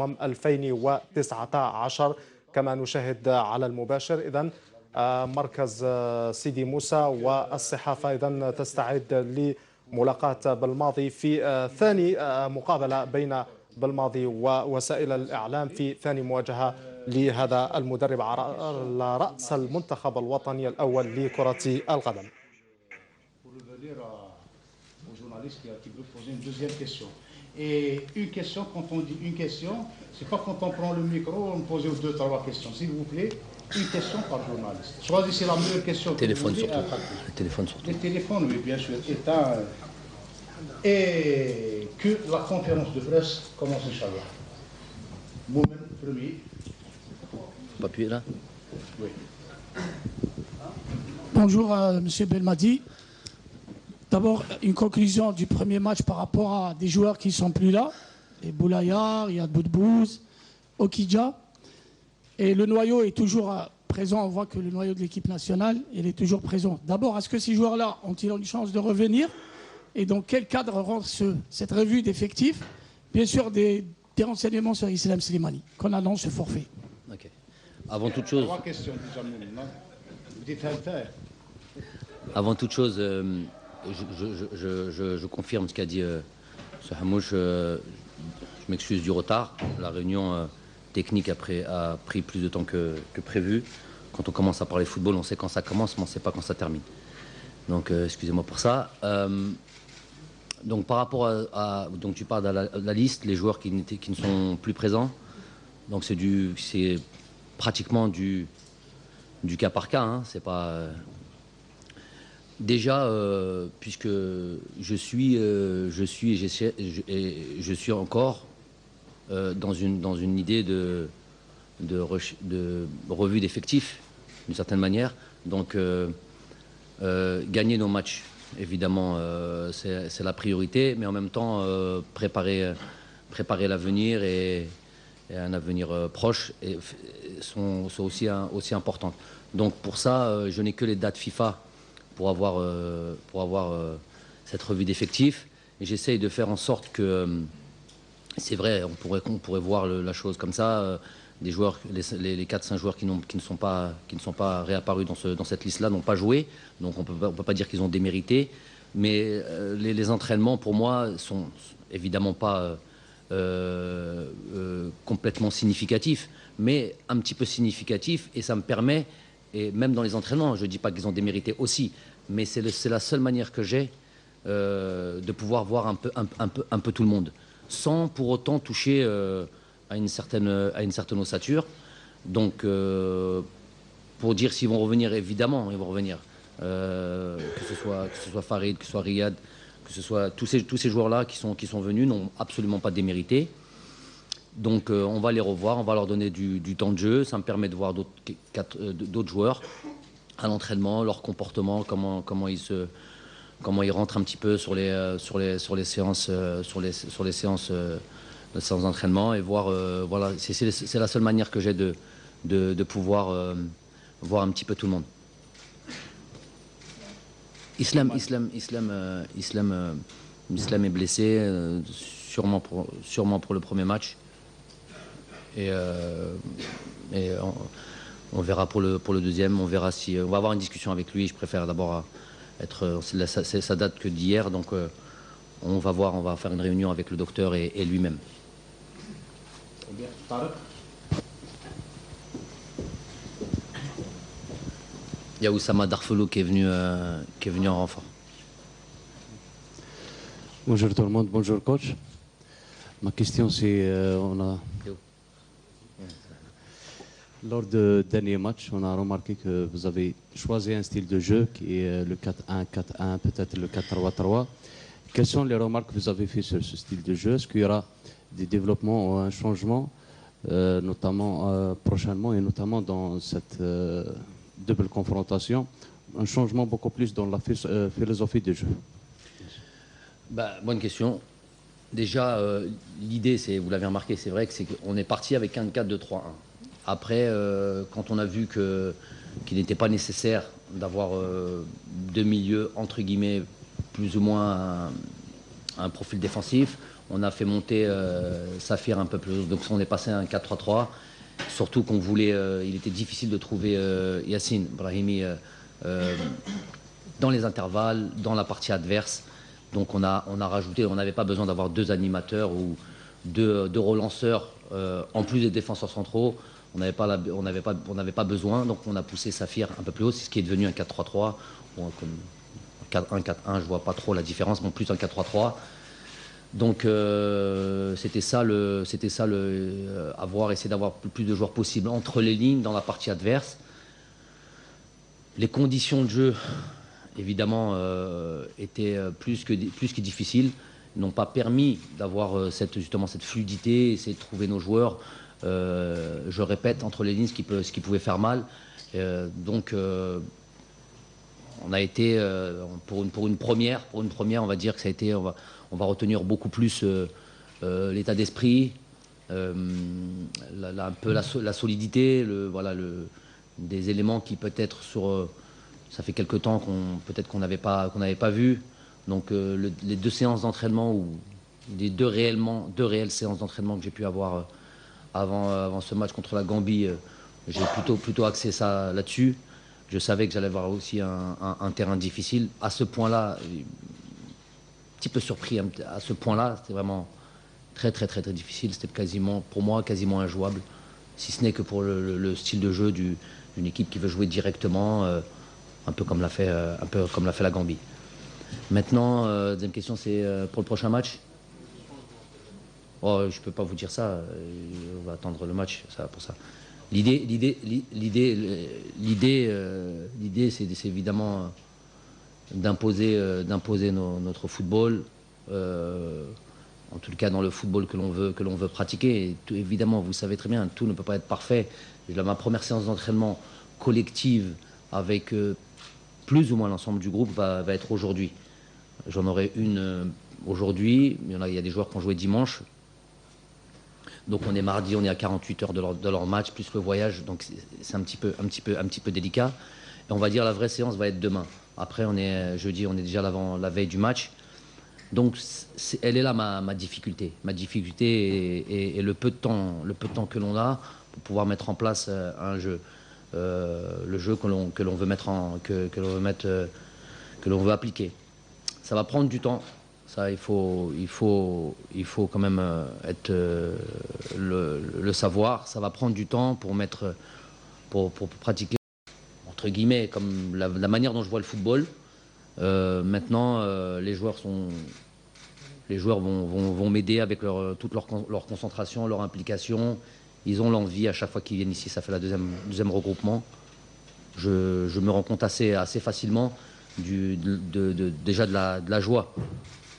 2019 كما نشاهد على المباشر. إذن مركز سيدي موسى والصحافة إذن تستعد لملاقاة بالماضي في ثاني مقابلة بين بالماضي ووسائل الإعلام في ثاني مواجهة لهذا المدرب على رأس المنتخب الوطني الأول لكرة القدم. Et une question, quand on dit une question, c'est pas quand on prend le micro, on pose deux, trois questions. S'il vous plaît, une question par journaliste. Choisissez la meilleure question. Téléphone surtout. Le téléphone surtout. Le téléphone, oui, bien sûr, éteint. Et que la conférence de presse commence, Inch'Allah. Moi-même, premier. Pas appuyer là. Oui. Bonjour, Monsieur Belmadi. D'abord, une conclusion du premier match par rapport à des joueurs qui ne sont plus là. Et Boulaïar, il y a Boudbouz, Okidja. Et le noyau est toujours présent. On voit que le noyau de l'équipe nationale, il est toujours présent. D'abord, est-ce que ces joueurs-là ont-ils une chance de revenir? Et dans quel cadre rentre cette revue d'effectifs? Bien sûr, des renseignements sur Islam Slimani, qu'on annonce ce forfait. Ok. Avant toute chose... Trois questions déjà, vous dites Avant toute chose... Je confirme ce qu'a dit ce Hamouche. Je m'excuse du retard. La réunion technique a pris plus de temps que prévu. Quand on commence à parler football, on sait quand ça commence, mais on ne sait pas quand ça termine. Donc, excusez-moi pour ça. Donc, par rapport donc tu parles de la liste, les joueurs qui ne sont plus présents. Donc, c'est pratiquement du cas par cas. Hein. C'est pas... Déjà, puisque je suis encore dans une idée de revue d'effectifs, d'une certaine manière. Donc, gagner nos matchs, évidemment, c'est la priorité, mais en même temps, préparer l'avenir et un avenir proche sont aussi importantes. Donc, pour ça, je n'ai que les dates FIFA pour avoir cette revue d'effectifs. Et j'essaye de faire en sorte que, c'est vrai, on pourrait voir la chose comme ça, des joueurs, les 4-5 joueurs qui ne sont pas réapparus dans cette liste-là n'ont pas joué, donc on peut pas dire qu'ils ont démérité, mais les entraînements, pour moi, sont évidemment pas complètement significatifs, mais un petit peu significatifs, et ça me permet... Et même dans les entraînements, je ne dis pas qu'ils ont démérité aussi, mais c'est la seule manière que j'ai de pouvoir voir un peu tout le monde, sans pour autant toucher à une certaine ossature. Donc, pour dire s'ils vont revenir, évidemment, ils vont revenir. Que ce soit Farid, que ce soit Riyad, que ce soit tous ces joueurs-là qui sont venus n'ont absolument pas démérité. Donc on va les revoir, on va leur donner du temps de jeu. Ça me permet de voir d'autres joueurs à l'entraînement, leur comportement, comment ils rentrent un petit peu sur les séances d'entraînement, et voir voilà, c'est la seule manière que j'ai de pouvoir voir un petit peu tout le monde. Islam est blessé, sûrement pour le premier match. Et on verra pour le deuxième, on verra si... On va avoir une discussion avec lui, je préfère d'abord être... Ça date que d'hier, donc on va faire une réunion avec le docteur et lui-même. Il y a Oussama Darfelou qui est venu en renfort. Bonjour tout le monde, bonjour coach. Ma question c'est, lors du dernier match, on a remarqué que vous avez choisi un style de jeu qui est le 4-1-4-1, peut-être le 4-3-3. Quelles sont les remarques que vous avez faites sur ce style de jeu? Est-ce qu'il y aura des développements ou un changement, notamment prochainement, et notamment dans cette double confrontation, un changement beaucoup plus dans la philosophie du jeu? Bonne question. Déjà, l'idée, vous l'avez remarqué, c'est vrai qu'on est parti avec un 4-2-3-1. Après, quand on a vu qu'il n'était pas nécessaire d'avoir deux milieux, entre guillemets, plus ou moins un profil défensif, on a fait monter Safir un peu plus. Donc on est passé à un 4-3-3. Surtout qu'on voulait, il était difficile de trouver Yacine Brahimi dans les intervalles, dans la partie adverse. Donc on a rajouté, on n'avait pas besoin d'avoir 2 animateurs ou deux relanceurs en plus des défenseurs centraux. On n'avait pas besoin, donc on a poussé Safir un peu plus haut, c'est ce qui est devenu un 4-3-3 ou un 4-1-4-1, je vois pas trop la différence, mais plus un 4-3-3. Donc c'était ça essayer d'avoir le plus de joueurs possible entre les lignes dans la partie adverse. Les conditions de jeu, évidemment, étaient plus que difficiles, n'ont pas permis d'avoir justement cette fluidité, essayer de trouver nos joueurs. Je répète, entre les lignes, ce qui pouvait faire mal. Donc on a été pour une première, on va dire que ça a été, on va retenir beaucoup plus l'état d'esprit, un peu la solidité, des éléments qui peut-être ça fait quelque temps qu'on n'avait pas vu. Donc les 2 séances d'entraînement ou les deux réelles séances d'entraînement que j'ai pu avoir avant ce match contre la Gambie, j'ai plutôt axé ça là-dessus. Je savais que j'allais avoir aussi un terrain difficile. À ce point-là, un petit peu surpris. À ce point-là, c'était vraiment très difficile. C'était pour moi quasiment injouable, si ce n'est que pour le style de jeu d'une équipe qui veut jouer directement, un peu comme l'a fait la Gambie. Maintenant, deuxième question, c'est pour le prochain match. Oh, je peux pas vous dire ça. On va attendre le match pour ça. L'idée, c'est évidemment d'imposer notre football, en tout cas dans le football que l'on veut pratiquer. Et tout, évidemment, vous savez très bien, tout ne peut pas être parfait. Ma première séance d'entraînement collective avec plus ou moins l'ensemble du groupe va être aujourd'hui. J'en aurai une aujourd'hui. Il y a des joueurs qui ont joué dimanche. Donc on est mardi, on est à 48 heures de leur match, plus le voyage, donc c'est un petit peu délicat. Et on va dire la vraie séance va être demain. Après, on est jeudi, on est déjà la veille du match. Donc elle est là ma difficulté. Ma difficulté et le peu de temps que l'on a pour pouvoir mettre en place un jeu. Le jeu que l'on veut que l'on veut appliquer. Ça va prendre du temps. Ça, il faut quand même le savoir. Ça va prendre du temps pour pratiquer, entre guillemets, comme la manière dont je vois le football. Maintenant, les joueurs vont m'aider avec toute leur concentration, leur implication. Ils ont l'envie à chaque fois qu'ils viennent ici. Ça fait la deuxième regroupement. Je me rends compte assez facilement déjà de la joie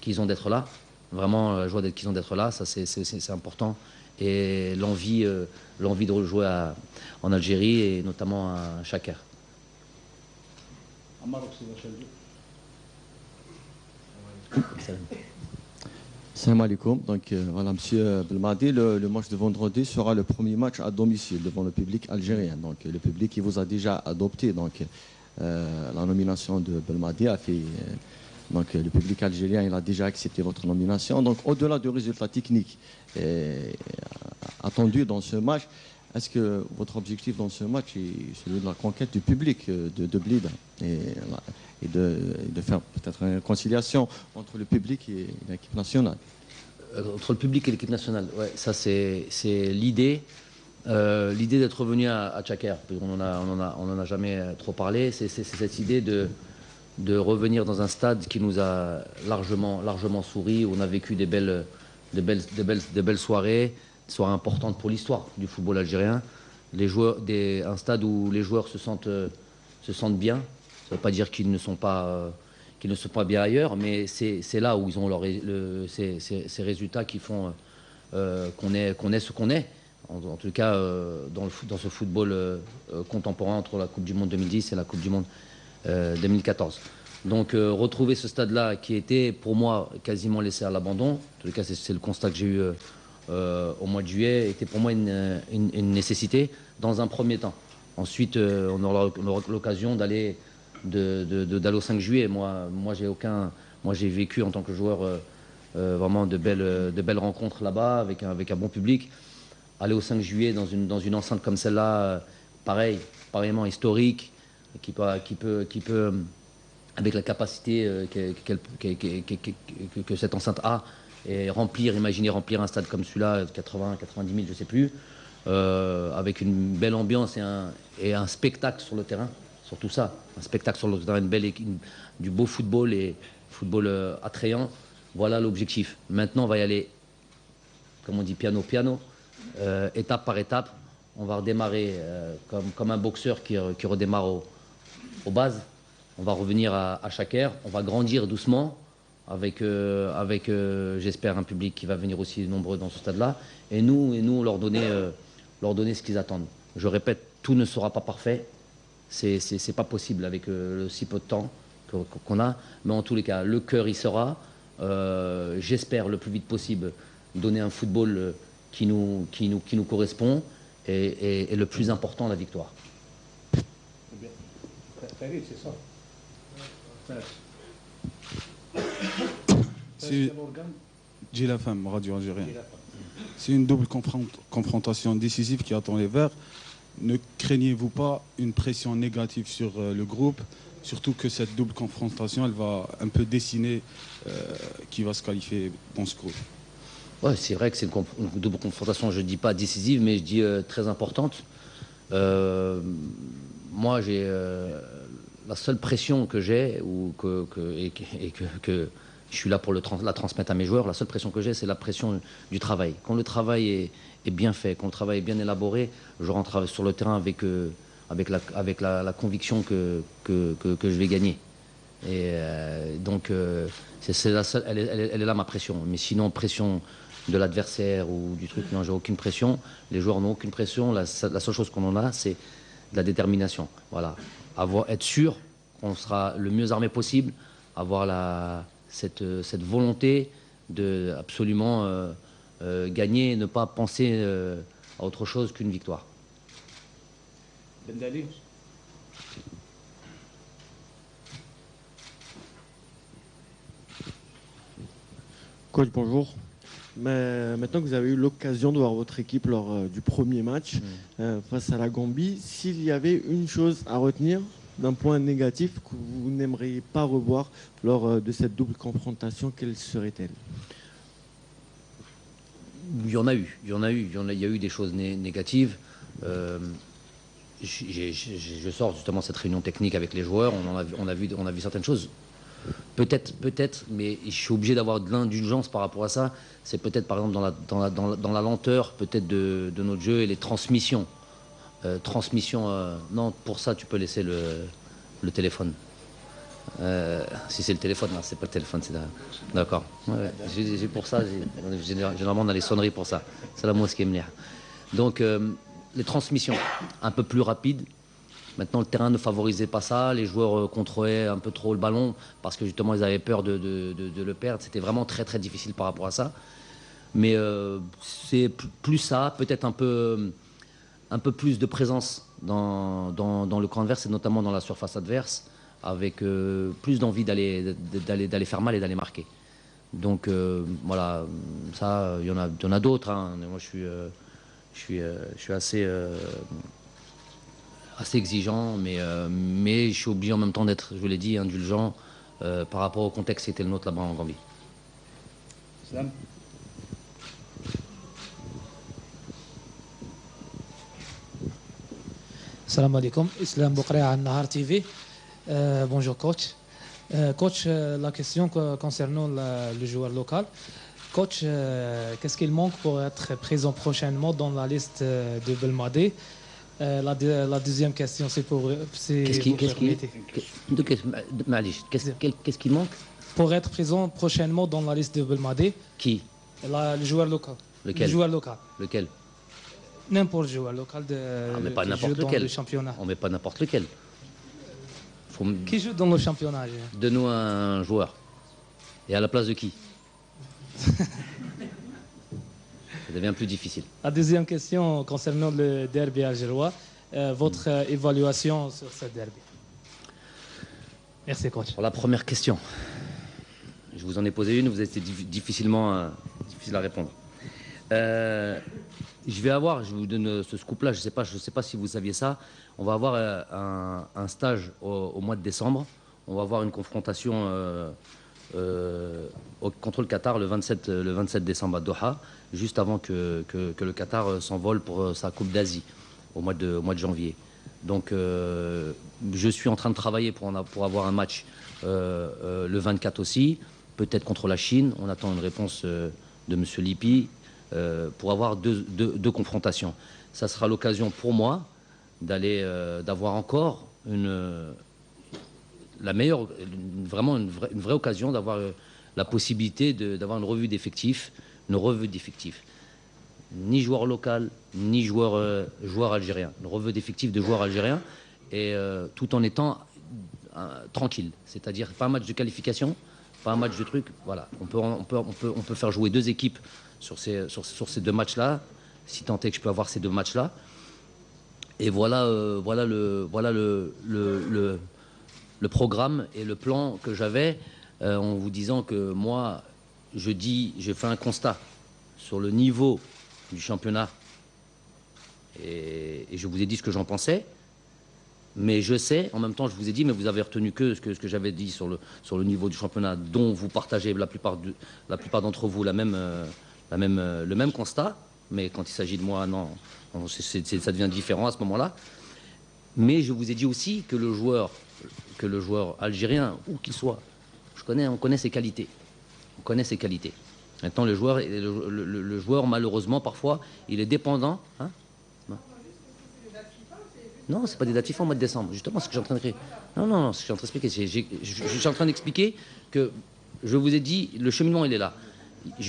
qu'ils ont d'être là, vraiment la joie qu'ils ont d'être là, ça c'est important, et l'envie de jouer en Algérie et notamment à Chaker. Salam alaikum. Donc voilà, Monsieur Belmadi, le match de vendredi sera le premier match à domicile devant le public algérien. Donc le public qui vous a déjà adopté. Donc la nomination de Belmadi a fait. Donc le public algérien, il a déjà accepté votre nomination. Donc au-delà du résultat technique attendu dans ce match, est-ce que votre objectif dans ce match est celui de la conquête du public de Blida et de faire peut-être une conciliation entre le public et l'équipe nationale? Entre le public et l'équipe nationale, ouais, ça c'est l'idée. L'idée d'être revenu à Chaker, on en a jamais trop parlé, c'est cette idée de revenir dans un stade qui nous a largement souri, où on a vécu des belles soirées importantes pour l'histoire du football algérien. Un stade où les joueurs se sentent bien. Ça ne veut pas dire qu'ils ne sont pas bien ailleurs, mais c'est là où ils ont ces résultats qui font qu'on est ce qu'on est. En tout cas, dans ce football contemporain entre la Coupe du Monde 2010 et la Coupe du Monde 2014. Donc retrouver ce stade-là qui était pour moi quasiment laissé à l'abandon, en tout cas c'est le constat que j'ai eu au mois de juillet, était pour moi une nécessité dans un premier temps. Ensuite on aura l'occasion d'aller au 5 juillet. Moi j'ai vécu en tant que joueur vraiment de belles rencontres là-bas avec un bon public. Aller au 5 juillet dans une enceinte comme celle-là, pareillement historique, qui peut avec la capacité que cette enceinte a, et imaginez remplir un stade comme celui-là, 80, 90 000, je ne sais plus, avec une belle ambiance et un spectacle sur le terrain, surtout ça, un spectacle sur le terrain, du beau football et football attrayant. Voilà l'objectif. Maintenant, on va y aller, comme on dit, piano piano, étape par étape. On va redémarrer comme un boxeur qui redémarre aux bases. On va revenir à chaque ère. On va grandir doucement avec j'espère, un public qui va venir aussi nombreux dans ce stade-là. Et nous leur donner ce qu'ils attendent. Je répète, tout ne sera pas parfait. C'est pas possible avec le si peu de temps qu'on a. Mais en tous les cas, le cœur y sera. J'espère le plus vite possible donner un football qui nous correspond et le plus important, la victoire. C'est ça. C'est GLFM, Radio Algérienne. C'est une double confrontation décisive qui attend les Verts. Ne craignez-vous pas une pression négative sur le groupe, surtout que cette double confrontation, elle va un peu dessiner qui va se qualifier dans ce groupe? Ouais, c'est vrai que c'est une double confrontation, je ne dis pas décisive, mais je dis très importante. Moi, j'ai la seule pression que j'ai, et que je suis là pour la transmettre à mes joueurs, la seule pression que j'ai, c'est la pression du travail. Quand le travail est bien fait, quand le travail est bien élaboré, je rentre sur le terrain avec la conviction que je vais gagner. Et donc, c'est la seule, elle est là ma pression. Mais sinon, pression de l'adversaire ou du truc, non, j'ai aucune pression. Les joueurs n'ont aucune pression. La seule chose qu'on en a, c'est de la détermination. Voilà. Être sûr qu'on sera le mieux armé possible, avoir cette volonté de absolument gagner et ne pas penser à autre chose qu'une victoire. Ben Dali. Coach, bonjour. Mais maintenant que vous avez eu l'occasion de voir votre équipe lors du premier match face à la Gambie, s'il y avait une chose à retenir d'un point négatif que vous n'aimeriez pas revoir lors de cette double confrontation, quelle serait-elle? Il y a eu des choses négatives. Je sors justement de cette réunion technique avec les joueurs, on a vu certaines choses. Peut-être, mais je suis obligé d'avoir de l'indulgence par rapport à ça. C'est peut-être par exemple dans la lenteur peut-être de notre jeu et les transmissions. Non, pour ça tu peux laisser le téléphone. Si c'est le téléphone, non, c'est pas le téléphone, c'est d'accord. Ouais, j'ai pour ça, généralement on a les sonneries pour ça. C'est la mosquée Mner. Donc les transmissions un peu plus rapides. Maintenant, le terrain ne favorisait pas ça. Les joueurs contrôlaient un peu trop le ballon parce que justement, ils avaient peur de le perdre. C'était vraiment très, très difficile par rapport à ça. Mais c'est plus ça, peut-être un peu plus de présence dans le camp adverse et notamment dans la surface adverse, avec plus d'envie d'aller faire mal et d'aller marquer. Donc voilà, ça, il y en a d'autres. Hein. Moi, je suis assez exigeant, mais je suis obligé en même temps d'être, je vous l'ai dit, indulgent par rapport au contexte qui était le nôtre là-bas en Gambie. Islam. Salam alaikum, Islam Boukri à Nahar TV. Bonjour coach. Coach, la question concernant le joueur local. Coach, qu'est-ce qu'il manque pour être présent prochainement dans la liste de Belmadé? La deuxième question, c'est pour... Qu'est-ce qui manque pour être présent prochainement dans la liste de Belmadé? Qui? Le joueur local. Lequel? Le joueur local. Lequel? N'importe joueur local mais pas n'importe lequel. Dans le championnat. On met pas n'importe lequel. Qui joue dans le championnat? Donne-nous un joueur. Et à la place de qui? Ça devient plus difficile. La deuxième question concernant le derby algérois, votre évaluation sur ce derby. Merci coach. Pour la première question, Je vous en ai posé une, vous êtes difficile à répondre. Je vous donne ce scoop-là, je sais pas si vous saviez ça. On va avoir un stage au mois de décembre. On va avoir une confrontation contre le Qatar le 27 décembre à Doha, juste avant que le Qatar s'envole pour sa Coupe d'Asie au mois de janvier. Donc je suis en train de travailler pour avoir un match le 24 aussi, peut-être contre la Chine. On attend une réponse de M. Lippi pour avoir deux confrontations. Ça sera l'occasion pour moi d'avoir encore une vraie occasion d'avoir la possibilité d'avoir une revue d'effectifs. Ni joueur local, ni joueur algérien. Une revue d'effectifs de joueurs algériens, et tout en étant tranquille. C'est-à-dire pas un match de qualification, pas un match de truc. Voilà. On peut faire jouer deux équipes sur ces deux matchs-là, si tant est que je peux avoir ces deux matchs-là. Et voilà le programme et le plan que j'avais, en vous disant que moi, j'ai fait un constat sur le niveau du championnat, et je vous ai dit ce que j'en pensais, mais je sais, en même temps je vous ai dit, mais vous avez retenu que ce que j'avais dit sur le niveau du championnat, dont vous partagez la plupart d'entre vous le même constat, mais quand il s'agit de moi, non, ça devient différent à ce moment-là. Mais je vous ai dit aussi que le joueur algérien, où qu'il soit, on connaît ses qualités. On connaît ses qualités. Maintenant, le joueur, malheureusement, parfois, il est dépendant. Hein, non, c'est pas des dates FIFA en mois de décembre. Justement, ce que je suis en train d'écrire. Non, ce que je suis en train d'expliquer. Je suis en train d'expliquer que je vous ai dit, le cheminement, il est là.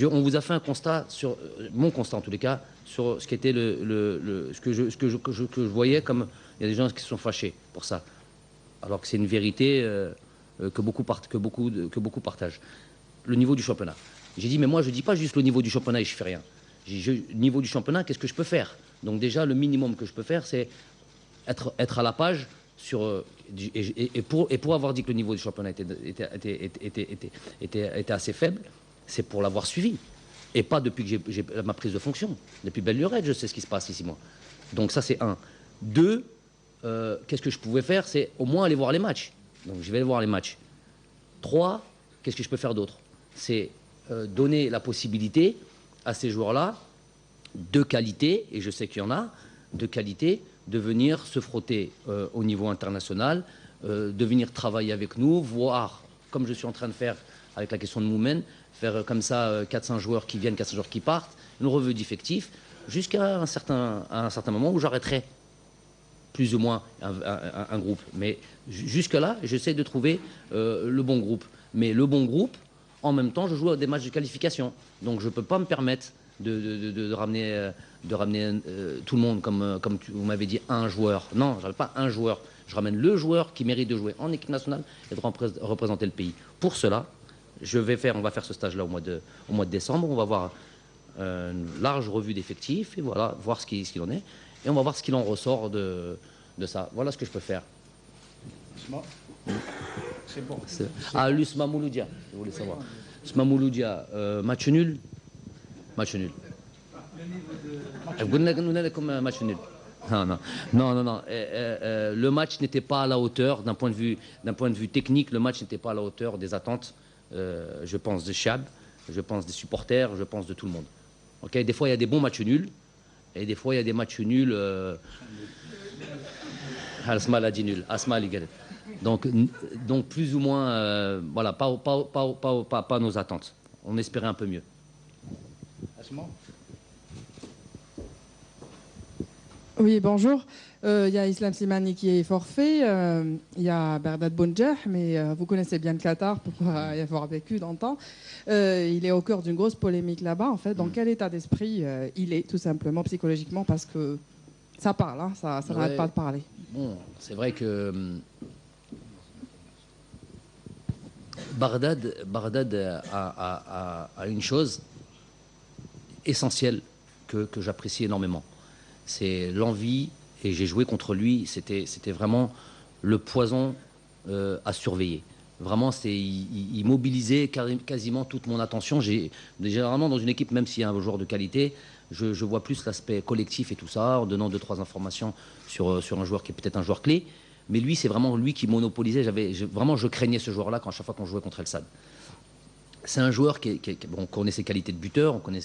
On vous a fait un constat, sur mon constat en tous les cas, sur ce qui était ce que je voyais comme. Il y a des gens qui se sont fâchés pour ça. Alors que c'est une vérité que beaucoup partagent. Le niveau du championnat. J'ai dit, mais moi, je ne dis pas juste le niveau du championnat et je ne fais rien. Niveau du championnat, qu'est-ce que je peux faire? Donc déjà, le minimum que je peux faire, c'est être à la page et pour avoir dit que le niveau du championnat était assez faible, c'est pour l'avoir suivi. Et pas depuis que j'ai ma prise de fonction. Depuis belle lurette, je sais ce qui se passe ici, moi. Donc ça, c'est un. Deux, qu'est-ce que je pouvais faire? C'est au moins aller voir les matchs. Donc je vais aller voir les matchs. Trois, qu'est-ce que je peux faire d'autre? C'est donner la possibilité à ces joueurs-là de qualité, et je sais qu'il y en a, de qualité, de venir se frotter au niveau international, de venir travailler avec nous, voir, comme je suis en train de faire avec la question de Moumen, faire comme ça 400 joueurs qui viennent, 400 joueurs qui partent, une revue d'effectifs, jusqu'à un certain moment où j'arrêterai plus ou moins un groupe. Mais jusque-là, j'essaie de trouver le bon groupe. Mais le bon groupe, en même temps, je joue à des matchs de qualification. Donc je ne peux pas me permettre de ramener tout le monde comme vous m'avez dit, un joueur. Non, je n'avais pas un joueur. Je ramène le joueur qui mérite de jouer en équipe nationale et de représenter le pays. Pour cela, on va faire ce stage-là au mois de décembre. On va voir une large revue d'effectifs et voilà, voir ce qu'il en est. Et on va voir ce qu'il en ressort de ça. Voilà ce que je peux faire. C'est bon. L'Usma Mouloudia, je voulais savoir. Usma Mouloudia, match nul. Match nul. Match nul. Non. Le match n'était pas à la hauteur, d'un point de vue technique, le match n'était pas à la hauteur des attentes, je pense, de Chab, je pense des supporters, je pense de tout le monde. Okay, des fois, il y a des bons matchs nuls, et des fois, il y a des matchs nuls. Asma l'a dit nul. Asma l'a dit. Donc plus ou moins, voilà, pas nos attentes. On espérait un peu mieux. Asma. Oui, bonjour. Il y a Islam Slimani qui est forfait. Il y a Bardad Bounjah, mais vous connaissez bien le Qatar pour y avoir vécu dans le temps. Il est au cœur d'une grosse polémique là-bas, en fait. Dans quel état d'esprit il est, tout simplement, psychologiquement, parce que ça parle, hein, ça n'arrête pas de parler. Bon, c'est vrai que Bardad a une chose essentielle que j'apprécie énormément. C'est l'envie, et j'ai joué contre lui, c'était vraiment le poison à surveiller. Vraiment, il mobilisait quasiment toute mon attention. Généralement, dans une équipe, même s'il y a un joueur de qualité, je vois plus l'aspect collectif et tout ça, en donnant 2-3 informations sur un joueur qui est peut-être un joueur clé. Mais lui, c'est vraiment lui qui monopolisait. Vraiment, je craignais ce joueur-là quand à chaque fois qu'on jouait contre El Sad. C'est un joueur on connaît ses qualités de buteur, on connaît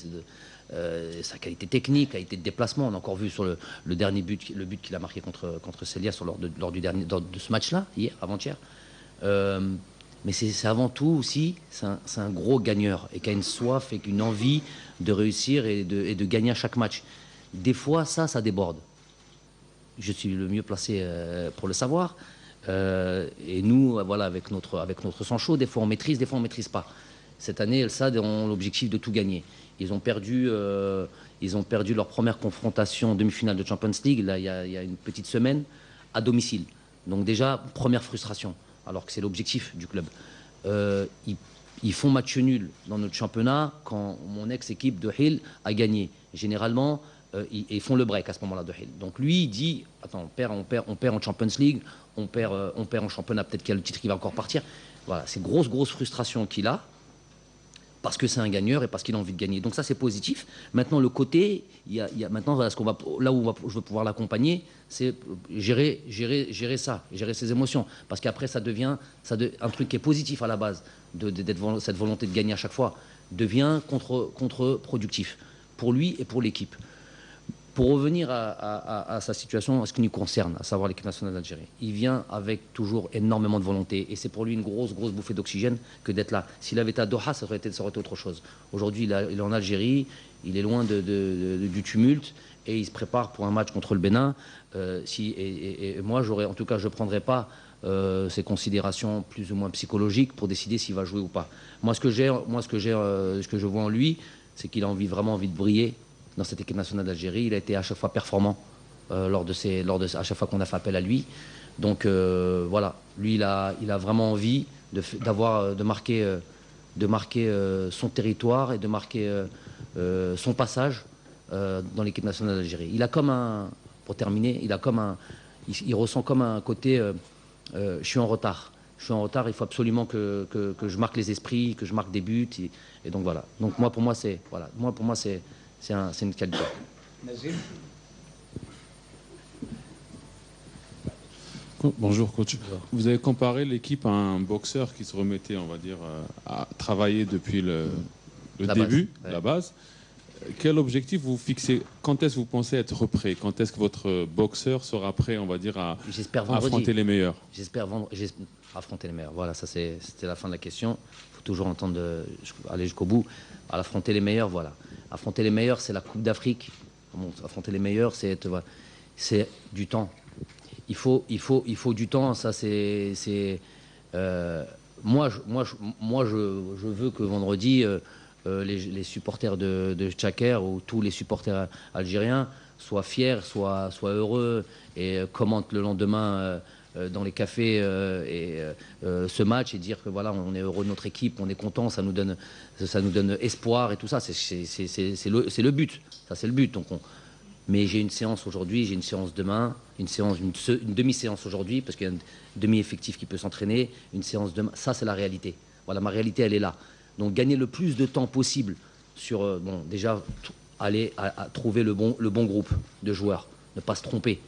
sa qualité technique, qualité de déplacement. On a encore vu sur le dernier but, le but qu'il a marqué contre Celias lors de ce match-là, avant-hier. Mais c'est avant tout aussi, c'est un gros gagneur et qui a une soif et une envie de réussir et de gagner à chaque match. Des fois, ça déborde. Je suis le mieux placé pour le savoir. Et nous, voilà, avec notre sang chaud, des fois on maîtrise, des fois on maîtrise pas. Cette année, El Sad ont l'objectif de tout gagner. Ils ont perdu leur première confrontation demi-finale de Champions League, là, il y a une petite semaine, à domicile. Donc déjà, première frustration, alors que c'est l'objectif du club. Ils font match nul dans notre championnat quand mon ex-équipe de Hill a gagné. Généralement, ils font le break à ce moment-là de Hill. Donc lui, il dit, attends, on perd en Champions League, on perd en championnat, peut-être qu'il y a le titre qui va encore partir. Voilà, c'est grosse frustration qu'il a. Parce que c'est un gagneur et parce qu'il a envie de gagner. Donc ça, c'est positif. Maintenant, le côté, maintenant, voilà, là où je veux pouvoir l'accompagner, c'est gérer ça, gérer ses émotions. Parce qu'après, ça devient un truc qui est positif à la base, cette volonté de gagner à chaque fois, devient contre-productif pour lui et pour l'équipe. Pour revenir à sa situation, à ce qui nous concerne, à savoir l'équipe nationale d'Algérie, il vient avec toujours énormément de volonté et c'est pour lui une grosse bouffée d'oxygène que d'être là. S'il avait été à Doha, ça aurait été autre chose. Aujourd'hui, il est en Algérie, il est loin du tumulte et il se prépare pour un match contre le Bénin. Et moi, en tout cas, je ne prendrai pas ces considérations plus ou moins psychologiques pour décider s'il va jouer ou pas. Moi, ce que je vois en lui, c'est qu'il a vraiment envie de briller dans cette équipe nationale d'Algérie. Il a été à chaque fois performant à chaque fois qu'on a fait appel à lui. Donc voilà, lui il a vraiment envie de marquer son territoire et de marquer son passage dans l'équipe nationale d'Algérie. Il a comme pour terminer, il ressent comme un côté je suis en retard, il faut absolument que je marque les esprits, que je marque des buts et donc voilà. Donc pour moi c'est une qualité. Bonjour coach. Vous avez comparé l'équipe à un boxeur qui se remettait, on va dire, à travailler depuis le début, la base. Quel objectif vous fixez? Quand est-ce que vous pensez être prêt? Quand est-ce que votre boxeur sera prêt, on va dire, à affronter les meilleurs? J'espère affronter les meilleurs. Voilà, c'était la fin de la question. Il faut toujours aller jusqu'au bout. À affronter les meilleurs, voilà. Affronter les meilleurs, c'est la Coupe d'Afrique. Bon, affronter les meilleurs, c'est du temps. Il faut du temps. Ça, moi, je veux que vendredi, les supporters de Tchaker ou tous les supporters algériens soient fiers, soient heureux et commentent le lendemain dans les cafés ce match et dire que voilà, on est heureux de notre équipe, on est content, ça nous donne espoir et tout ça. C'est le but. Ça, c'est le but. Donc mais j'ai une séance aujourd'hui, j'ai une séance demain, une demi-séance aujourd'hui, parce qu'il y a un demi-effectif qui peut s'entraîner, une séance demain. Ça, c'est la réalité. Voilà, ma réalité, elle est là. Donc, gagner le plus de temps possible sur, déjà, aller à trouver le bon groupe de joueurs, ne pas se tromper.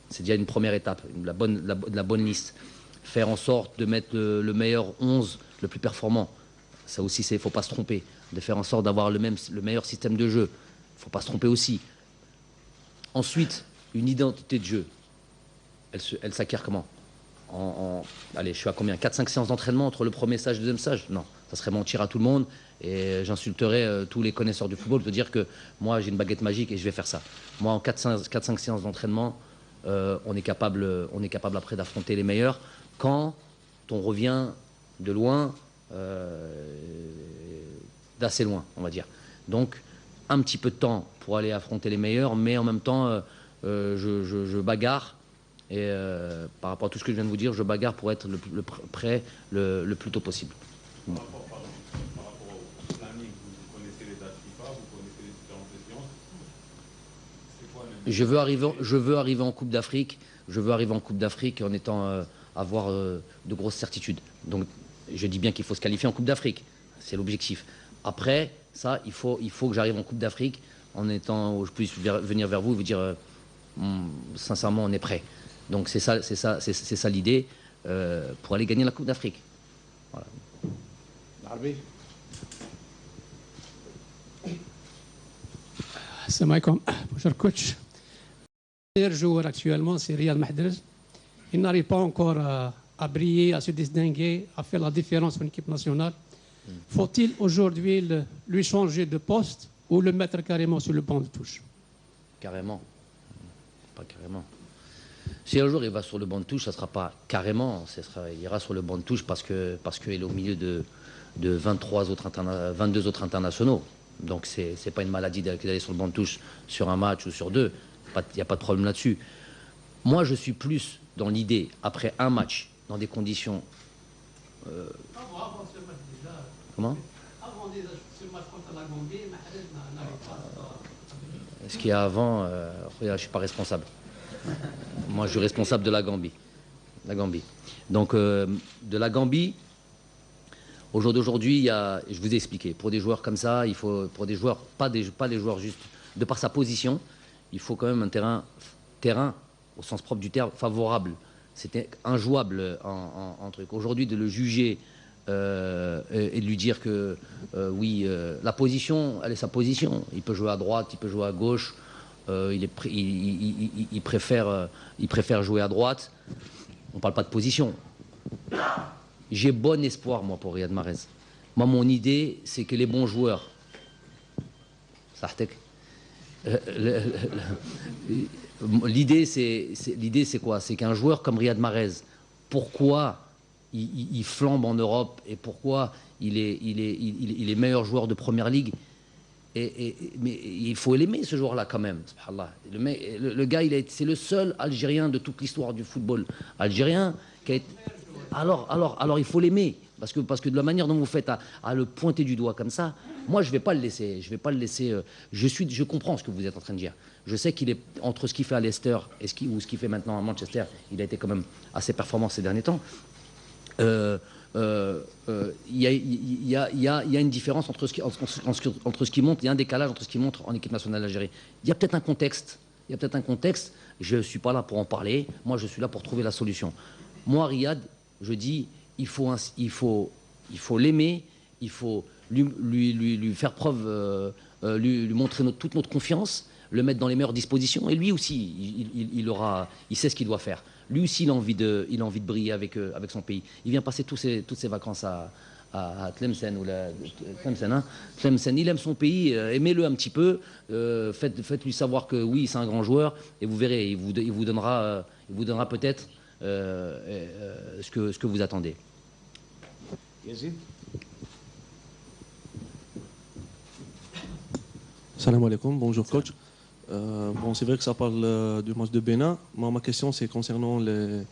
C'est déjà une première étape, la bonne liste. Faire en sorte de mettre le meilleur 11, le plus performant. Ça aussi, il ne faut pas se tromper. De faire en sorte d'avoir le meilleur système de jeu. Il ne faut pas se tromper aussi. Ensuite, une identité de jeu, elle s'acquiert comment? Allez, je suis à combien? 4-5 séances d'entraînement entre le premier stage et le deuxième stage? Non, ça serait mentir à tout le monde et j'insulterais tous les connaisseurs du football de dire que moi j'ai une baguette magique et je vais faire ça. Moi, en 4-5 séances d'entraînement, on est capable après d'affronter les meilleurs quand on revient de loin, d'assez loin, on va dire. Donc, un petit peu de temps pour aller affronter les meilleurs, mais en même temps, je bagarre. Et par rapport à tout ce que je viens de vous dire, je bagarre pour être prêt le plus tôt possible. Par rapport au planning, vous connaissez les dates FIFA, vous connaissez les différentes séances. C'est quoi Je veux arriver en Coupe d'Afrique. Je veux arriver en Coupe d'Afrique en avoir de grosses certitudes. Donc Je dis bien qu'il faut se qualifier en Coupe d'Afrique. C'est l'objectif. Après, ça, il faut que j'arrive en Coupe d'Afrique en étant, où je puisse venir vers vous et vous dire, sincèrement, on est prêt. Donc c'est ça l'idée pour aller gagner la Coupe d'Afrique. Voilà. Salam alaikum. Bonjour coach. Le meilleur joueur actuellement, c'est Riyad Mahrez. Il n'arrive pas encore à briller, à se distinguer, à faire la différence en équipe nationale. Faut-il aujourd'hui lui changer de poste ou le mettre carrément sur le banc de touche? Carrément. Pas carrément. Si un jour il va sur le banc de touche, ça ne sera pas carrément. Il ira sur le banc de touche parce qu'il est au milieu de 22 autres internationaux. Donc ce n'est pas une maladie d'aller sur le banc de touche sur un match ou sur deux. Il n'y a pas de problème là-dessus. Moi, je suis plus dans l'idée, après un match, dans des conditions... Comment? Ce qu'il y a avant, je ne suis pas responsable. Moi, je suis responsable de la Gambie. Donc, de la Gambie, au jour d'aujourd'hui, je vous ai expliqué, pour des joueurs comme ça, il faut, pour des joueurs, pas les joueurs juste, de par sa position, il faut quand même un terrain au sens propre du terme, favorable. C'était injouable en truc. Aujourd'hui, de le juger et de lui dire que, oui, la position, elle est sa position. Il peut jouer à droite, il peut jouer à gauche. Il préfère jouer à droite. On ne parle pas de position. J'ai bon espoir, moi, pour Riyad Mahrez. Moi, mon idée, c'est que les bons joueurs... L'idée, c'est quoi? C'est qu'un joueur comme Riyad Mahrez, pourquoi il flambe en Europe et pourquoi il est meilleur joueur de Première Ligue, mais il faut l'aimer, ce joueur-là, quand même. Le gars, c'est le seul Algérien de toute l'histoire du football algérien qui a été... Alors, il faut l'aimer. Parce que de la manière dont vous faites à le pointer du doigt comme ça, moi, je ne vais pas le laisser. Je comprends ce que vous êtes en train de dire. Je sais qu'il est entre ce qu'il fait à Leicester et ce qu'il fait maintenant à Manchester, il a été quand même assez performant ces derniers temps. Il y a une différence entre ce qui monte, il y a un décalage entre ce qui montre en équipe nationale d'Algérie. Il y a peut-être un contexte. Je ne suis pas là pour en parler. Moi, je suis là pour trouver la solution. Moi, Riyad, je dis, il faut l'aimer, il faut lui faire preuve, lui montrer toute notre confiance, le mettre dans les meilleures dispositions. Et lui aussi, il sait ce qu'il doit faire. Lui aussi, il a envie de briller avec son pays. Il vient passer toutes ses vacances à Tlemcen. Tlemcen, il aime son pays, aimez-le un petit peu. Faites-lui savoir que oui, c'est un grand joueur. Et vous verrez, il vous donnera peut-être ce que vous attendez. Yazid. Salam alaikum, bonjour coach. Bon, c'est vrai que ça parle du match de Bénin. Moi, ma question, c'est concernant les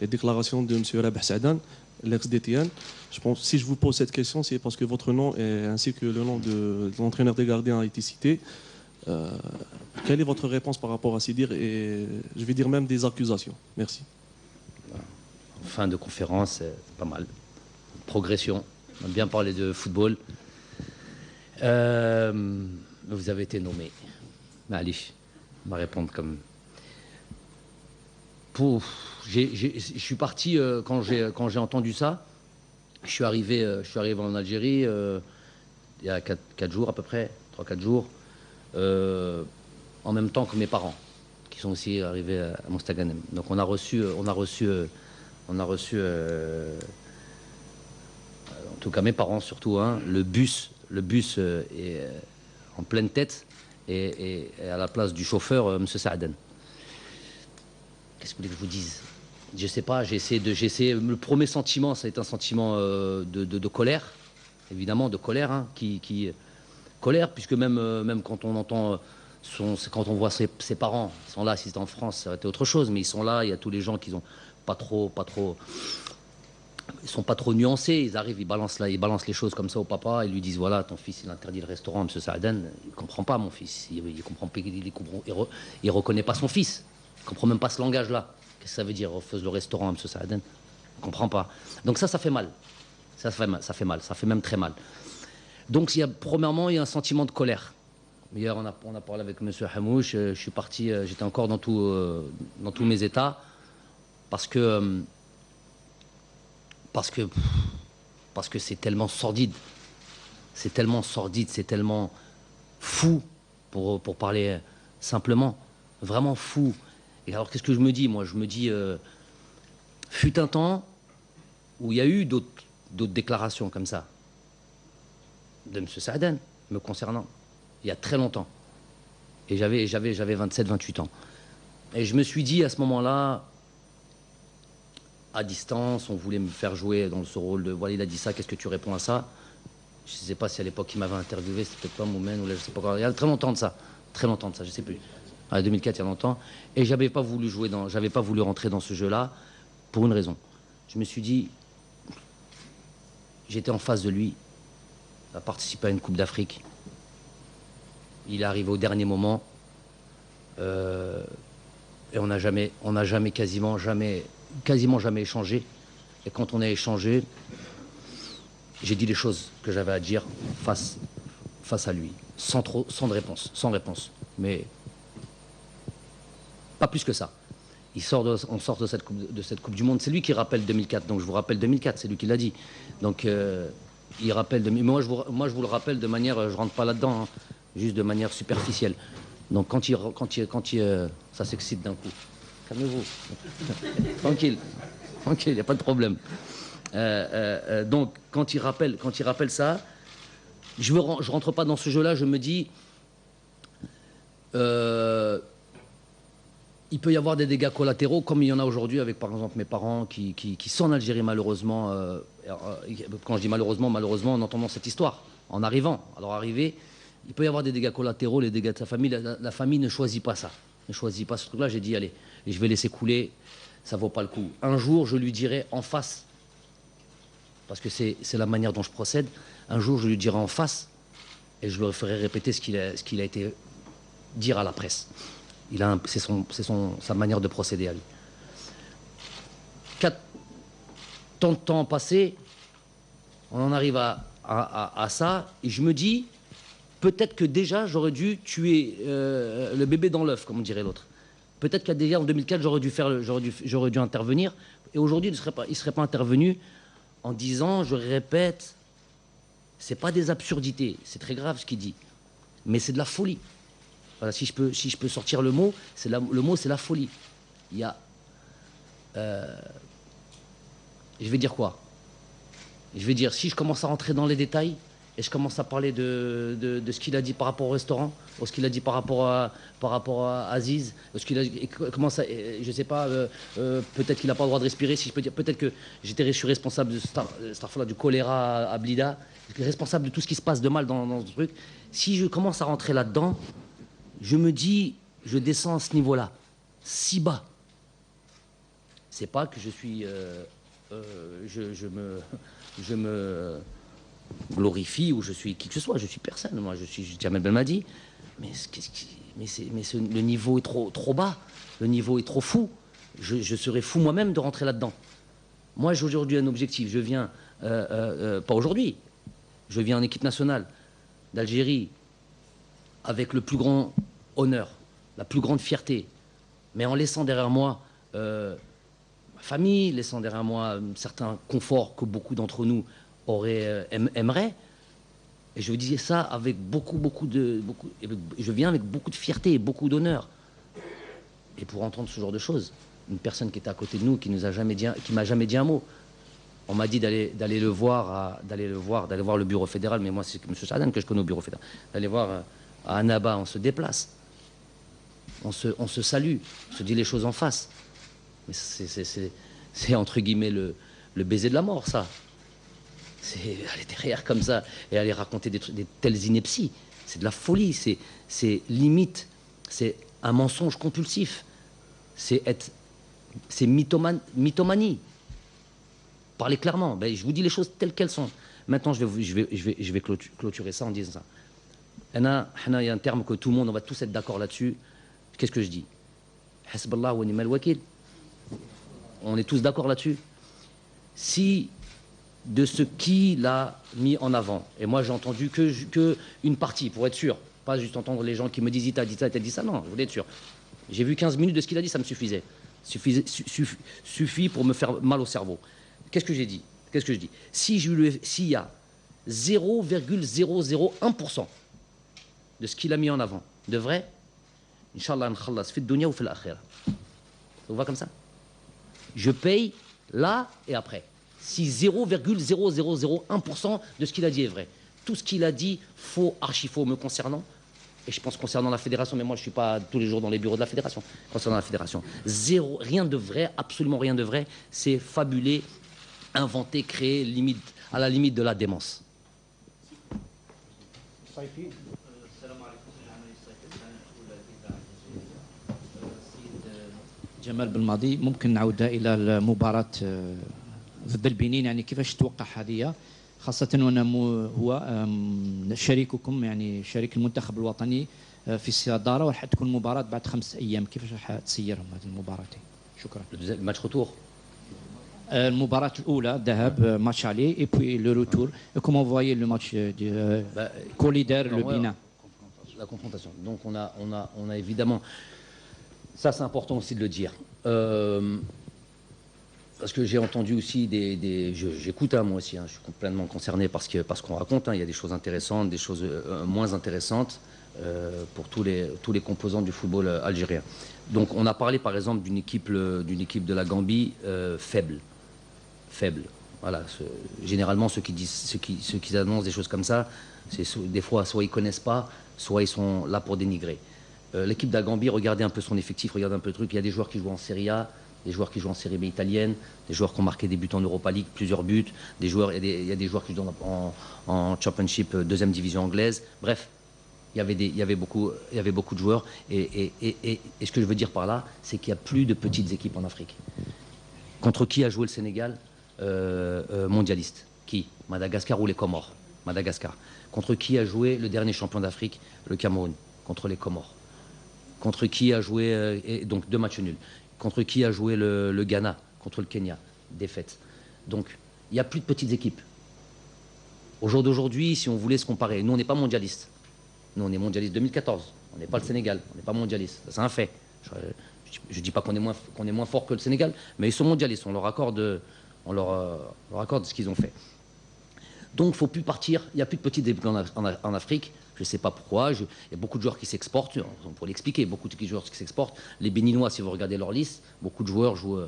déclarations de M. Rabah Saadane, l'ex-DTN. Je pense si je vous pose cette question, c'est parce que votre nom ainsi que le nom de l'entraîneur des gardiens a été cité. Quelle est votre réponse par rapport à ces dires et je vais dire même des accusations? Merci. Fin de conférence, c'est pas mal. Progression. On a bien parlé de football. Vous avez été nommé. Allez, on va répondre comme... Je suis parti quand j'ai entendu ça. Je suis arrivé en Algérie il y a 4 jours à peu près, 3-4 jours, en même temps que mes parents, qui sont aussi arrivés à Mostaganem. Donc on a reçu en tout cas mes parents surtout, hein, le bus est en pleine tête et à la place du chauffeur, M. Saadane. Qu'est-ce que vous voulez que je vous dise? Je sais pas, j'ai essayé. Le premier sentiment, ça a été un sentiment de colère, évidemment, de colère, hein, colère, puisque même quand on entend quand on voit ses parents, ils sont là, si c'était en France, ça aurait été autre chose, mais ils sont là, il y a tous les gens qui sont ils sont pas trop nuancés, ils arrivent, ils balancent les choses comme ça au papa, ils lui disent voilà, ton fils il interdit le restaurant, M. Saadane, il comprend pas mon fils, il reconnaît pas son fils, il comprend même pas ce langage-là. Qu'est-ce que ça veut dire, refuse le restaurant, M. Saadane? Il comprend pas. Donc ça fait mal. Ça fait mal, ça fait même très mal. Donc, premièrement, il y a un sentiment de colère. Hier, on a parlé avec M. Hamouche, je suis parti, j'étais encore dans tous mes états, parce que c'est tellement sordide. C'est tellement sordide, c'est tellement fou, pour parler simplement. Vraiment fou. Et alors, qu'est-ce que je me dis, moi? Je me dis, fut un temps où il y a eu d'autres déclarations comme ça, de M. Saadane, me concernant, il y a très longtemps. Et j'avais 27, 28 ans. Et je me suis dit, à ce moment-là, à distance, on voulait me faire jouer dans ce rôle de, voilà, il a dit ça, qu'est-ce que tu réponds à ça? Je ne sais pas si à l'époque il m'avait interviewé, c'était peut-être pas Moumen, ou là, je sais pas quoi. Il y a très longtemps de ça, je ne sais plus. En 2004, il y a longtemps. Et j'avais pas voulu rentrer dans ce jeu-là, pour une raison. Je me suis dit, j'étais en face de lui, à participer à une Coupe d'Afrique. Il est arrivé au dernier moment, et on n'a jamais, quasiment jamais échangé. Et quand on a échangé, j'ai dit les choses que j'avais à dire face à lui, sans réponse. Mais pas plus que ça. On sort de cette coupe du Monde. C'est lui qui rappelle 2004, donc je vous rappelle 2004, c'est lui qui l'a dit. Donc il rappelle, moi je vous le rappelle de manière, je rentre pas là-dedans, hein, juste de manière superficielle. Donc quand il ça s'excite d'un coup. Calmez-vous. Tranquille, il n'y a pas de problème. Donc quand il rappelle ça, je rentre pas dans ce jeu-là, je me dis, il peut y avoir des dégâts collatéraux, comme il y en a aujourd'hui avec, par exemple, mes parents qui sont en Algérie, malheureusement. Quand je dis malheureusement, en entendant cette histoire, en arrivant. Alors, arrivé, il peut y avoir des dégâts collatéraux, les dégâts de sa famille. La famille ne choisit pas ça. Ne choisit pas ce truc-là. J'ai dit, allez, je vais laisser couler, ça vaut pas le coup. Un jour, je lui dirai en face, parce que c'est la manière dont je procède, un jour, je lui dirai en face, et je lui ferai répéter ce qu'il a été dire à la presse. C'est sa manière de procéder à lui. 4 temps passés, on en arrive à ça, et je me dis, peut-être que déjà j'aurais dû tuer le bébé dans l'œuf, comme dirait l'autre. Peut-être qu'à déjà en 2004 j'aurais dû intervenir, et aujourd'hui il ne serait pas intervenu en disant, je répète, c'est pas des absurdités, c'est très grave ce qu'il dit, mais c'est de la folie. Voilà, si je peux sortir le mot, le mot c'est la folie. Il y a, je vais dire quoi? Je vais dire, si je commence à rentrer dans les détails et je commence à parler de ce qu'il a dit par rapport au restaurant, ou ce qu'il a dit par rapport à Aziz, ce qu'il a, je sais pas, peut-être qu'il n'a pas le droit de respirer, si je peux dire, peut-être que je suis responsable du choléra à Blida, responsable de tout ce qui se passe de mal dans ce truc. Si je commence à rentrer là-dedans, je me dis, je descends à ce niveau-là, si bas. C'est pas que je suis, je me glorifie ou je suis qui que ce soit. Je suis personne. Moi, je suis Jamel Belmadi. Mais le niveau est trop bas. Le niveau est trop fou. Je serais fou moi-même de rentrer là-dedans. Moi, j'ai aujourd'hui un objectif. Je viens, pas aujourd'hui. Je viens en équipe nationale d'Algérie avec le plus grand honneur, la plus grande fierté, mais en laissant derrière moi ma famille, laissant derrière moi un certain confort que beaucoup d'entre nous aimeraient. Et je disais ça avec je viens avec beaucoup de fierté et beaucoup d'honneur. Et pour entendre ce genre de choses, une personne qui était à côté de nous, qui m'a jamais dit un mot. On m'a dit d'aller voir le bureau fédéral, mais moi c'est M. Saadane que je connais au bureau fédéral, d'aller voir à Annaba, on se déplace, on se salue, on se dit les choses en face. Mais c'est entre guillemets le baiser de la mort, ça. C'est aller derrière comme ça et aller raconter des telles inepties. C'est de la folie, c'est limite, c'est un mensonge compulsif, c'est mythomanie. Parlez clairement. Ben, je vous dis les choses telles qu'elles sont. Maintenant, je vais clôturer ça en disant ça. Il y a un terme que tout le monde, on va tous être d'accord là-dessus. Qu'est-ce que je dis? Hasballah wa ni'mal wakil. On est tous d'accord là-dessus. Si de ce qu'il a mis en avant. Et moi, j'ai entendu que une partie, pour être sûr. Pas juste entendre les gens qui me disent « il t'a dit ça, il t'a dit ça ». Non, je voulais être sûr. J'ai vu 15 minutes de ce qu'il a dit, ça me suffisait. Suffit pour me faire mal au cerveau. Qu'est-ce que j'ai dit? Qu'est-ce que je dis? S'il y a 0,001% de ce qu'il a mis en avant de vrai, Inch'Allah, nkhallas fi dunya ou fi l'akhira. On va comme ça? Je paye là et après. Si 0,0001% de ce qu'il a dit est vrai. Tout ce qu'il a dit, faux, archi-faux me concernant. Et je pense concernant la fédération, mais moi je ne suis pas tous les jours dans les bureaux de la fédération. Concernant la fédération, rien de vrai, absolument rien de vrai. C'est fabulé, inventé, créé, à la limite de la démence. جمال بالماضي ممكن نعود الى المباراه ضد البنين يعني كيفاش تتوقع هذه خاصه وانا هو شريككم يعني شريك المنتخب الوطني في الصداره وراح تكون مباراه بعد 5 ايام كيفاش راح تسيرهم هذه المباراتين شكرا الماتش روتور المباراه الاولى ذهاب ماتش علي اي بوي لو روتور كومون فويي لو ماتش دي كوليدر لو بنين la confrontation. Donc on a évidemment, ça c'est important aussi de le dire, parce que j'ai entendu aussi j'écoute moi aussi, je suis complètement concerné parce qu'on raconte, il y a des choses intéressantes, des choses moins intéressantes pour tous les composants du football algérien. Donc on a parlé par exemple d'une équipe de la Gambie faible. Voilà, généralement ceux qui annoncent des choses comme ça, c'est des fois soit ils connaissent pas, soit ils sont là pour dénigrer. L'équipe de la Gambie, regardez un peu son effectif, regardez un peu le truc. Il y a des joueurs qui jouent en Serie A, des joueurs qui jouent en Série B italienne, des joueurs qui ont marqué des buts en Europa League, plusieurs buts, il y a des joueurs qui jouent en Championship, deuxième division anglaise. Bref, il y avait beaucoup de joueurs. Et ce que je veux dire par là, c'est qu'il n'y a plus de petites équipes en Afrique. Contre qui a joué le Sénégal mondialiste? Qui? Madagascar ou les Comores? Madagascar. Contre qui a joué le dernier champion d'Afrique? Le Cameroun. Contre les Comores. Contre qui a joué, donc 2 matchs nuls. Contre qui a joué le Ghana? Contre le Kenya. Défaite. Donc, il n'y a plus de petites équipes. Au jour d'aujourd'hui, si on voulait se comparer, nous on n'est pas mondialistes. Nous on est mondialistes 2014. On n'est pas le Sénégal. On n'est pas mondialistes. C'est un fait. Je ne dis pas qu'on est moins fort que le Sénégal, mais ils sont mondialistes. On leur accorde ce qu'ils ont fait. Donc, il ne faut plus partir. Il n'y a plus de petites équipes en Afrique. Je ne sais pas pourquoi. Il y a beaucoup de joueurs qui s'exportent. On pourrait l'expliquer. Beaucoup de joueurs qui s'exportent. Les Béninois, si vous regardez leur liste, beaucoup de joueurs jouent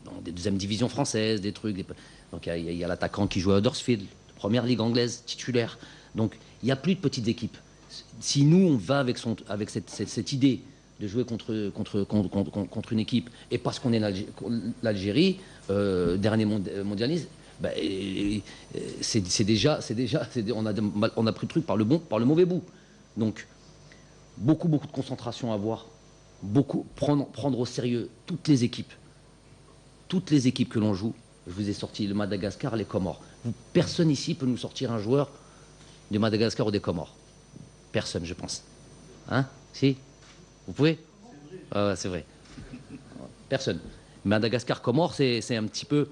dans des deuxièmes divisions françaises, des trucs. Donc, il y a l'attaquant qui joue à Huddersfield, première ligue anglaise, titulaire. Donc, il n'y a plus de petites équipes. Si nous, on va avec cette idée de jouer contre une équipe, et parce qu'on est l'Algérie, dernier mondialiste, ben, c'est déjà on a pris le truc par le mauvais bout. Donc beaucoup de concentration à avoir, prendre au sérieux toutes les équipes que l'on joue. Je vous ai sorti le Madagascar, les Comores. Personne ici peut nous sortir un joueur du Madagascar ou des Comores. Personne, je pense. Hein? Si? Vous pouvez? C'est vrai. Personne. Madagascar, Comores, c'est un petit peu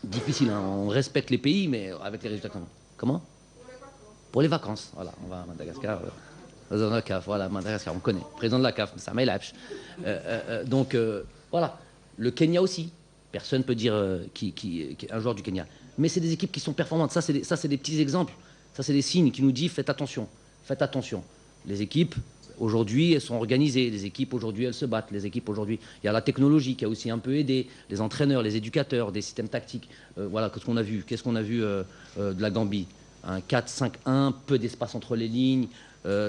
difficile, hein. On respecte les pays, mais avec les résultats comment? Pour les vacances. Voilà, on va à Madagascar. Dans la CAF, voilà, Madagascar, on connaît. Président de la CAF, ça m'élève. Donc, voilà. Le Kenya aussi. Personne ne peut dire un joueur du Kenya. Mais c'est des équipes qui sont performantes. Ça, c'est des petits exemples. Ça, c'est des signes qui nous disent faites attention. Faites attention. Les équipes, aujourd'hui, elles sont organisées. Les équipes, aujourd'hui, elles se battent. Les équipes, aujourd'hui, il y a la technologie qui a aussi un peu aidé. Les entraîneurs, les éducateurs, des systèmes tactiques. Voilà, qu'est-ce qu'on a vu? Qu'est-ce qu'on a vu de la Gambie? Un 4-5-1, peu d'espace entre les lignes,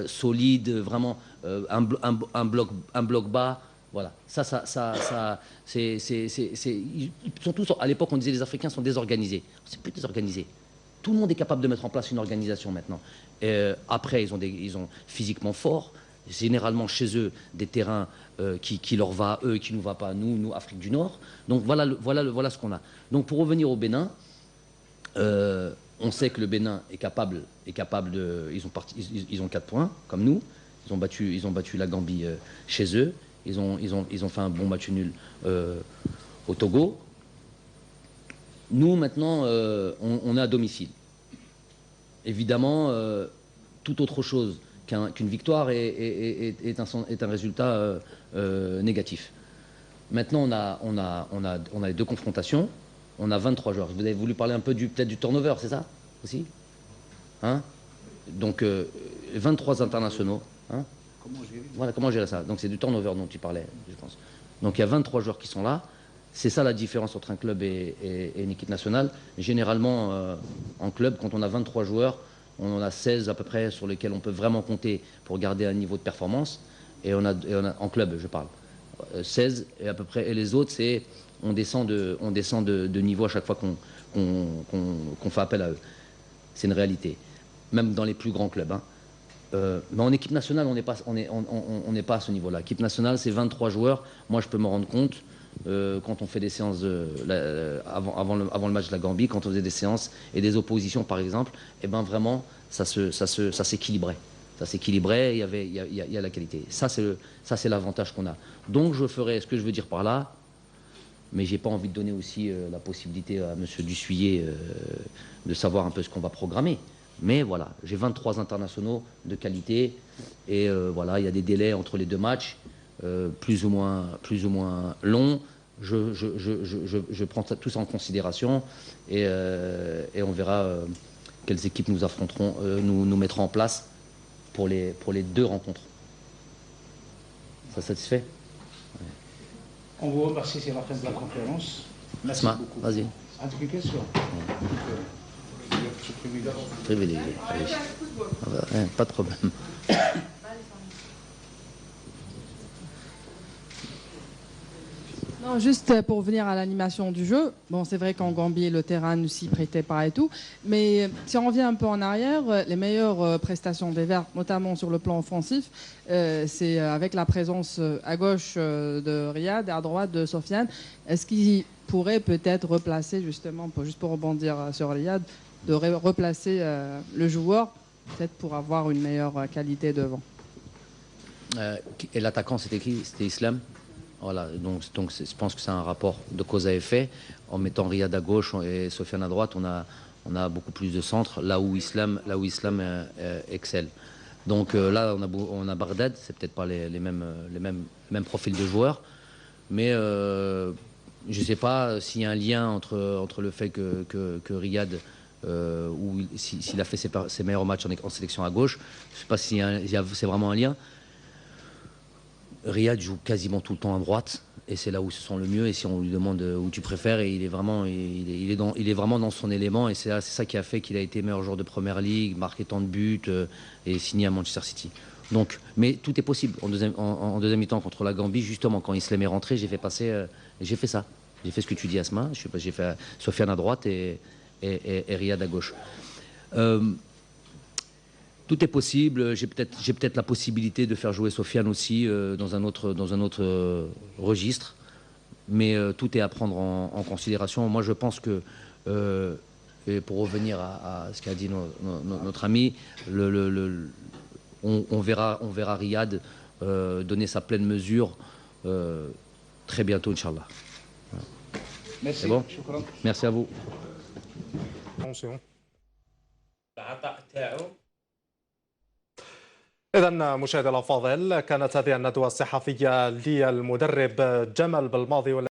solide, vraiment, un bloc bas. Voilà, ça ils sont tous. À l'époque, on disait les Africains sont désorganisés. C'est plus désorganisé. Tout le monde est capable de mettre en place une organisation maintenant. Après, ils ont physiquement fort. Généralement chez eux des terrains qui leur va à eux et qui nous va pas à nous, Afrique du Nord. Donc voilà ce qu'on a. Donc pour revenir au Bénin, on sait que le Bénin est capable de. Ils ont 4 points comme nous. Ils ont battu la Gambie chez eux. Ils ont fait un bon match nul au Togo. Nous, maintenant, on est à domicile. Évidemment, toute autre chose qu'une victoire est un résultat négatif. Maintenant, on a les deux confrontations. On a 23 joueurs. Vous avez voulu parler un peu peut-être du turnover, c'est ça aussi, hein? Donc, 23 internationaux. Hein? Voilà, comment gérer ça? Donc, c'est du turnover dont tu parlais, je pense. Donc, il y a 23 joueurs qui sont là. C'est ça la différence entre un club et une équipe nationale. Généralement, en club, quand on a 23 joueurs, on en a 16 à peu près sur lesquels on peut vraiment compter pour garder un niveau de performance. Et on a en club, je parle. 16 et à peu près. Et les autres, c'est on descend de niveau à chaque fois qu'on fait appel à eux. C'est une réalité. Même dans les plus grands clubs. Hein. Mais en équipe nationale, on n'est pas à ce niveau-là. Équipe nationale, c'est 23 joueurs. Moi, je peux me rendre compte. Quand on fait des séances avant le match de la Gambie, quand on faisait des séances et des oppositions par exemple, et ben vraiment ça s'équilibrait. Ça s'équilibrait, il y a la qualité. Ça c'est l'avantage qu'on a. Donc je ferai ce que je veux dire par là, mais j'ai pas envie de donner aussi la possibilité à Monsieur Dussuyer de savoir un peu ce qu'on va programmer. Mais voilà, j'ai 23 internationaux de qualité et voilà, il y a des délais entre les deux matchs. Plus ou moins long. Je prends tout ça en considération et on verra quelles équipes nous affronteront, nous mettrons en place pour les deux rencontres. Ça satisfait? On vous remercie, c'est la fin de la conférence. Merci beaucoup. Vas-y. Une question. Privilégié. Pas de problème. Non, juste pour venir à l'animation du jeu, bon, c'est vrai qu'en Gambie, le terrain ne s'y prêtait pas et tout, mais si on revient un peu en arrière, les meilleures prestations des Verts, notamment sur le plan offensif, c'est avec la présence à gauche de Riyad et à droite de Sofiane. Est-ce qu'il pourrait peut-être replacer, justement, juste pour rebondir sur Riyad, de replacer le joueur, peut-être pour avoir une meilleure qualité devant? Et l'attaquant, c'était qui? C'était Islam. Voilà, donc je pense que c'est un rapport de cause à effet. En mettant Riyad à gauche et Sofiane à droite, on a beaucoup plus de centres là où Islam excelle. Donc là, on a Bagdad, c'est peut-être pas les mêmes profils de joueurs, mais je ne sais pas s'il y a un lien entre le fait que Riyad ou s'il a fait ses meilleurs matchs en sélection à gauche. Je ne sais pas si c'est vraiment un lien. Riyad joue quasiment tout le temps à droite et c'est là où il se sent le mieux. Et si on lui demande où tu préfères, et il est vraiment dans son élément. Et c'est ça qui a fait qu'il a été meilleur joueur de Première Ligue, marqué tant de buts et signé à Manchester City. Donc, mais tout est possible. En deuxième mi-temps contre la Gambie, justement, quand Islam est rentré, j'ai fait ça. J'ai fait ce que tu dis, Asma. J'ai fait Sofiane à droite et Riyad à gauche. Tout est possible. J'ai peut-être la possibilité de faire jouer Sofiane aussi dans un autre registre. Mais tout est à prendre en considération. Moi, je pense que, et pour revenir à ce qu'a dit notre ami, on verra Riyad donner sa pleine mesure très bientôt, Inch'Allah. Merci. C'est bon? Merci à vous. إذا مشاهدي الأفاضل، كانت هذه الندوة الصحفية للمدرب جمال بالماضي